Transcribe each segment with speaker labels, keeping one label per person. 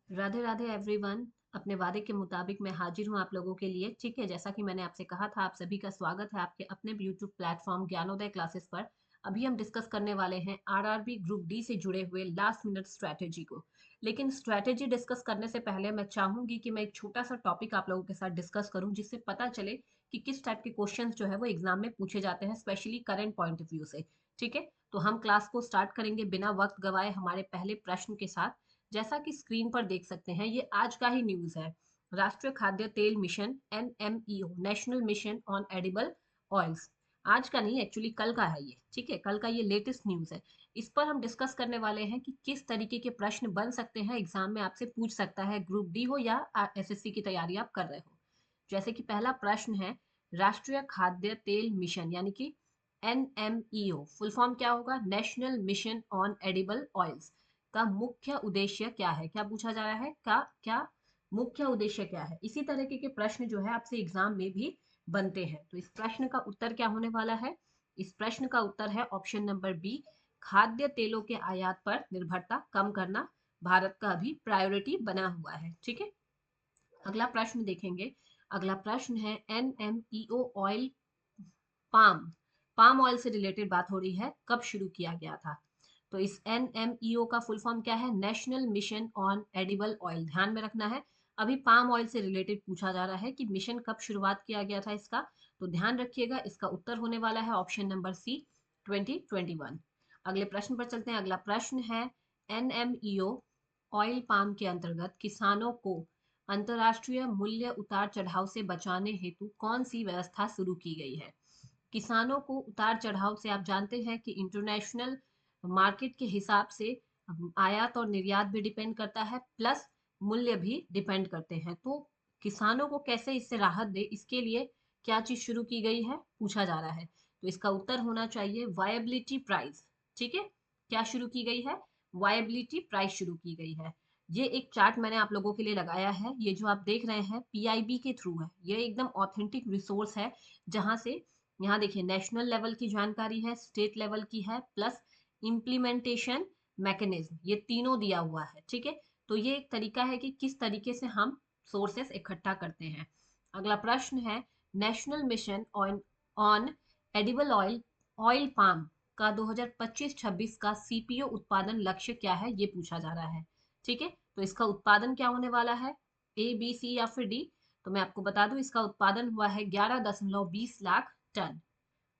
Speaker 1: Radhe Radhe everyone. अपने वादे के मुताबिक मैं हाजिर हूँ आप लोगों के लिए। ठीक है, जैसा कि मैंने आपसे कहा था, आप सभी का स्वागत है आपके अपने यूट्यूब प्लेटफॉर्म ज्ञानोदय क्लासेस पर। अभी हम डिस्कस करने वाले हैं आरआरबी ग्रुप डी से जुड़े हुए लास्ट मिनट स्ट्रैटेजी को। लेकिन स्ट्रैटेजी डिस्कस करने से पहले मैं चाहूंगी कि मैं एक छोटा सा टॉपिक आप लोगों के साथ डिस्कस करूं, जिससे पता चले कि किस टाइप के क्वेश्चंस जो है वो एग्जाम में पूछे जाते हैं, specially current point of view से। ठीक है, तो हम क्लास को स्टार्ट करेंगे बिना वक्त गवाए हमारे पहले प्रश्न के साथ। जैसा कि स्क्रीन पर देख सकते हैं, ये आज का ही न्यूज है। राष्ट्रीय खाद्य तेल mission NMEO, national mission on edible oils, आज का नहीं, एक्चुअली कल का है ये। ठीक है, कल का ये लेटेस्ट न्यूज है। इस पर हम डिस्कस करने वाले हैं कि किस तरीके के प्रश्न बन सकते हैं, एग्जाम में आपसे पूछ सकता है, ग्रुप डी हो या एसएससी की तैयारी आप कर रहे हो। जैसे कि पहला प्रश्न है, राष्ट्रीय खाद्य तेल मिशन यानी कि एनएमईओ फुल फॉर्म क्या होगा, national mission on edible oils, का मुख्य उद्देश्य क्या है। क्या पूछा जा रहा है, का क्या मुख्य उद्देश्य क्या है। इसी तरीके के प्रश्न जो है आपसे एग्जाम में भी बनते हैं। तो इस प्रश्न का उत्तर क्या होने वाला है, इस प्रश्न का उत्तर है ऑप्शन नंबर बी, खाद्य तेलों के आयात पर निर्भरता कम करना भारत का अभी प्रायोरिटी बना हुआ है। ठीक है, अगला प्रश्न देखेंगे। अगला प्रश्न है, एनएमईओ ऑयल पाम, पाम ऑयल से रिलेटेड बात हो रही है, कब शुरू किया गया था। तो इस एनएमईओ का फुल फॉर्म क्या है, national mission on edible oil. ध्यान में रखना है, अभी पाम ऑयल से रिलेटेड पूछा जा रहा है कि मिशन कब शुरुआत किया गया था इसका। तो ध्यान रखिएगा, इसका उत्तर होने वाला है ऑप्शन नंबर सी, 2021। अगले प्रश्न पर चलते हैं। अगला प्रश्न है, एनएमईओ ऑयल पाम के अंतर्गत किसानों को अंतर्राष्ट्रीय मूल्य उतार चढ़ाव से बचाने हेतु कौन सी व्यवस्था शुरू की गई है। किसानों को उतार चढ़ाव से, आप जानते हैं कि इंटरनेशनल मार्केट के हिसाब से आयात और निर्यात भी डिपेंड करता है, प्लस मूल्य भी डिपेंड करते हैं। तो किसानों को कैसे इससे राहत दे, इसके लिए क्या चीज शुरू की गई है, पूछा जा रहा है। तो इसका उत्तर होना चाहिए वायबिलिटी प्राइस। ठीक है, क्या शुरू की गई है, वायबिलिटी प्राइस शुरू की गई है। ये एक चार्ट मैंने आप लोगों के लिए लगाया है, ये जो आप देख रहे हैं पीआईबी के थ्रू है, ये एकदम ऑथेंटिक रिसोर्स है, जहां से, यहाँ देखिए, नेशनल लेवल की जानकारी है, स्टेट लेवल की है, प्लस इम्प्लीमेंटेशन मैकेनिज्म, ये तीनों दिया हुआ है। ठीक है, तो ये एक तरीका है कि किस तरीके से हम सोर्सेस इकट्ठा करते हैं। अगला प्रश्न है, national mission on on edible oil oil palm का 2025-26 का सीपीओ उत्पादन लक्ष्य क्या है, ये पूछा जा रहा है। ठीक है, तो इसका उत्पादन क्या होने वाला है, ए बी सी या फिर डी। तो मैं आपको बता दूं, इसका उत्पादन हुआ है 11.20 लाख टन।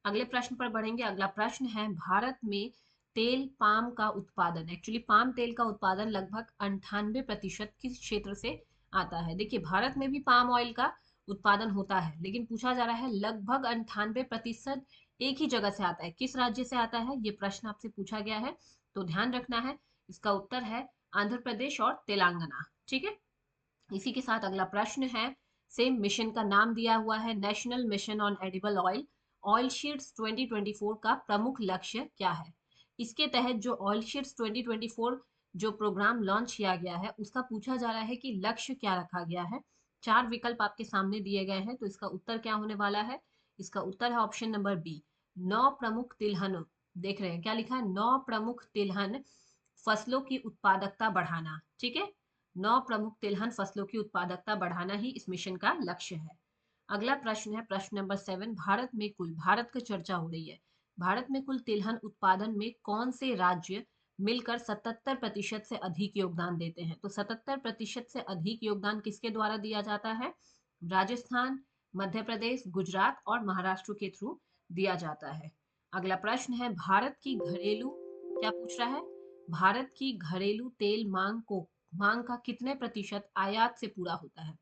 Speaker 1: अगले प्रश्न पर बढ़ेंगे। अगला प्रश्न है, भारत में तेल पाम का उत्पादन, एक्चुअली पाम तेल का उत्पादन लगभग 98% किस क्षेत्र से आता है। देखिए, भारत में भी पाम ऑयल का उत्पादन होता है, लेकिन पूछा जा रहा है लगभग 98% एक ही जगह से आता है, किस राज्य से आता है, ये प्रश्न आपसे पूछा गया है। तो ध्यान रखना है, इसका उत्तर है आंध्र प्रदेश और तेलंगाना। ठीक है, इसी के साथ अगला प्रश्न है, सेम मिशन का नाम दिया हुआ है national mission on edible oil, oil sheets 2024 का प्रमुख लक्ष्य क्या है। इसके तहत जो ऑयल शीट्स 2024 जो प्रोग्राम लॉन्च किया गया है, उसका पूछा जा रहा है कि लक्ष्य क्या रखा गया है। चार विकल्प आपके सामने दिए गए हैं, तो इसका उत्तर क्या होने वाला है, इसका उत्तर है ऑप्शन नंबर बी, 9 प्रमुख तिलहन। देख रहे हैं क्या लिखा है, 9 प्रमुख तिलहन फसलों की उत्पादकता बढ़ाना। ठीक है, 9 प्रमुख तिलहन फसलों की उत्पादकता बढ़ाना ही इस मिशन का लक्ष्य है। अगला प्रश्न है, प्रश्न नंबर 7, भारत में कुल, भारत की चर्चा हो रही है, भारत में कुल तिलहन उत्पादन में कौन से राज्य मिलकर 77% से अधिक योगदान देते हैं। तो 77% से अधिक योगदान किसके द्वारा दिया जाता है, राजस्थान, मध्य प्रदेश, गुजरात और महाराष्ट्र के थ्रू दिया जाता है। अगला प्रश्न है, भारत की घरेलू, क्या पूछ रहा है, भारत की घरेलू तेल मांग का कितने प्रतिशत आयात से पूरा होता है।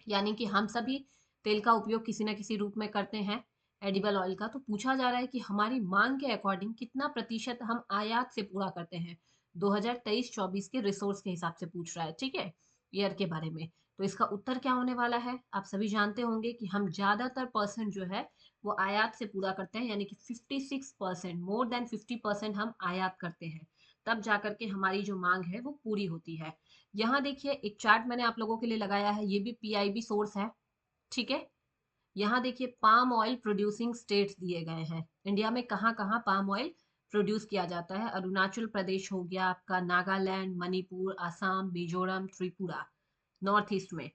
Speaker 1: यानी कि हम सभी तेल का उपयोग किसी न किसी रूप में करते हैं, एडिबल ऑयल का। तो पूछा जा रहा है कि हमारी मांग के अकॉर्डिंग कितना प्रतिशत हम आयात से पूरा करते हैं। 2023-24 के रिसोर्स के हिसाब से पूछ रहा है। ठीक है, ईयर के बारे में। तो इसका उत्तर क्या होने वाला है, आप सभी जानते होंगे कि हम ज्यादातर परसेंट जो है वो आयात से पूरा करते हैं, यानी कि 56%, मोर देन 50% हम आयात करते हैं, तब जाकर के हमारी जो मांग है वो पूरी होती है। यहाँ देखिए, एक चार्ट मैंने आप लोगों के लिए लगाया है, ये भी पीआईबी सोर्स है। ठीक है, यहाँ देखिए पाम ऑयल प्रोड्यूसिंग स्टेट्स दिए गए हैं, इंडिया में कहाँ कहाँ पाम ऑयल प्रोड्यूस किया जाता है। अरुणाचल प्रदेश हो गया आपका, नागालैंड, मणिपुर, असम, मिजोरम, त्रिपुरा, नॉर्थ ईस्ट में।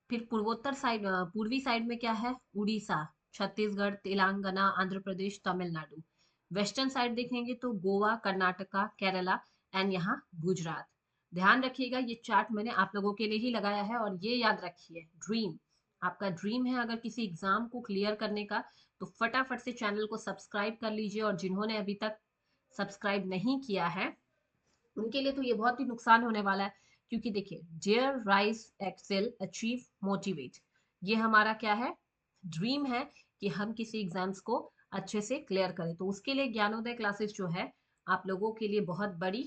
Speaker 1: फिर पूर्वोत्तर साइड, पूर्वी साइड में क्या है, उड़ीसा, छत्तीसगढ़, तेलंगाना, आंध्र प्रदेश, तमिलनाडु। वेस्टर्न साइड देखेंगे तो गोवा, कर्नाटका, केरला एंड यहाँ गुजरात। ध्यान रखिएगा ये चार्ट मैंने आप लोगों के लिए ही लगाया है। और ये याद रखिए, ड्रीम, आपका ड्रीम है अगर किसी एग्जाम को क्लियर करने का, तो फटाफट से चैनल को सब्सक्राइब कर लीजिए। और जिन्होंने अभी तक सब्सक्राइब नहीं किया है उनके लिए तो ये बहुत ही नुकसान होने वाला है। क्योंकि देखिए, dare, rise, excel, achieve, motivate, ये हमारा क्या है, ड्रीम है कि हम किसी एग्जाम्स को अच्छे से क्लियर करें। तो उसके लिए ज्ञानोदय क्लासेस जो है आप लोगों के लिए बहुत बड़ी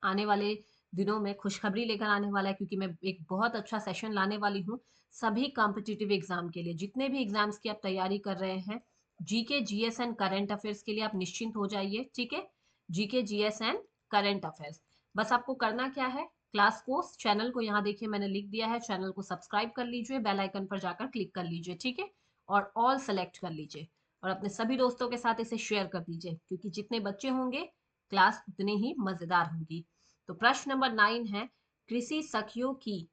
Speaker 1: आने वाले दिनों में खुशखबरी लेकर आने वाला है। क्योंकि मैं एक बहुत अच्छा सेशन लाने वाली हूँ सभी कॉम्पिटिटिव एग्जाम के लिए। जितने भी एग्जाम्स की आप तैयारी कर रहे हैं, GK, GS and current affairs के लिए आप निश्चिंत हो जाइए, ठीक है। GK, GS and current affairs, बस आपको करना क्या है, क्लास को, चैनल को यहाँ देखिए मैंने लिख दिया है, चैनल को सब्सक्राइब कर लीजिए, बेल आइकन पर जाकर क्लिक कर लीजिए, ठीक है। और ऑल सेलेक्ट कर लीजिए और अपने सभी दोस्तों के साथ इसे शेयर कर दीजिए। क्योंकि जितने बच्चे होंगे क्लास उतनी ही मजेदार होगी। तो प्रश्न नंबर 9 है, कृषि सखियों की,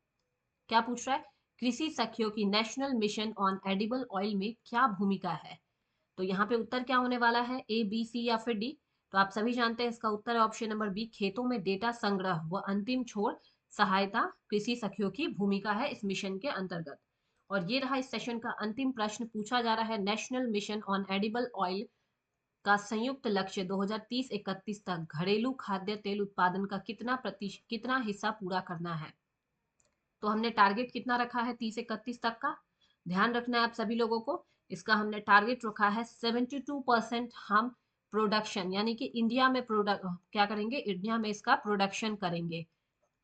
Speaker 1: क्या पूछ रहा है, कृषि सखियों की national mission on edible oil में क्या भूमिका है। तो यहाँ पे उत्तर क्या होने वाला है, ए, बी, सी या फिर डी। तो आप सभी जानते हैं इसका उत्तर है ऑप्शन नंबर बी, खेतों में डेटा संग्रह व अंतिम छोर सहायता कृषि सखियों की भूमिका है इस मिशन के अंतर्गत। और ये रहा इस सेशन का अंतिम प्रश्न, पूछा जा रहा है, national mission on edible oil का संयुक्त लक्ष्य 2030-31 तक घरेलू खाद्य तेल उत्पादन का कितना हिस्सा पूरा करना है। तो हमने टारगेट कितना रखा है 30-31 तक का, ध्यान रखना है आप सभी लोगों को। इसका हमने टारगेट रखा है 72% हम प्रोडक्शन, यानी कि इंडिया में प्रोडक्ट क्या करेंगे, इंडिया में इसका प्रोडक्शन करेंगे।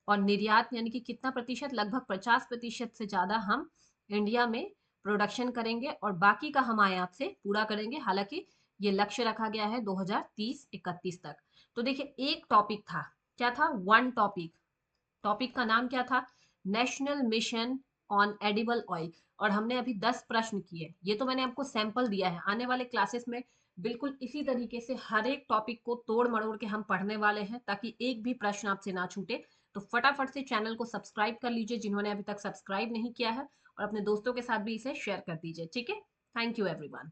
Speaker 1: और निर्यात यानी कि कितना प्रतिशत, लगभग 50% से ज्यादा हम इंडिया में प्रोडक्शन करेंगे और बाकी का हम आयात से पूरा करेंगे। हालांकि ये लक्ष्य रखा गया है 2030-31 तक। तो देखिए एक टॉपिक था, क्या था, वन टॉपिक, टॉपिक का नाम क्या था, national mission on edible oil. और हमने अभी 10 प्रश्न किए, ये तो मैंने आपको सैंपल दिया है। आने वाले क्लासेस में बिल्कुल इसी तरीके से हर एक टॉपिक को तोड़ मरोड़ के हम पढ़ने वाले हैं, ताकि एक भी प्रश्न आपसे ना छूटे। तो फटाफट से चैनल को सब्सक्राइब कर लीजिए जिन्होंने अभी तक सब्सक्राइब नहीं किया है, और अपने दोस्तों के साथ भी इसे शेयर कर दीजिए, ठीक है। Thank you everyone.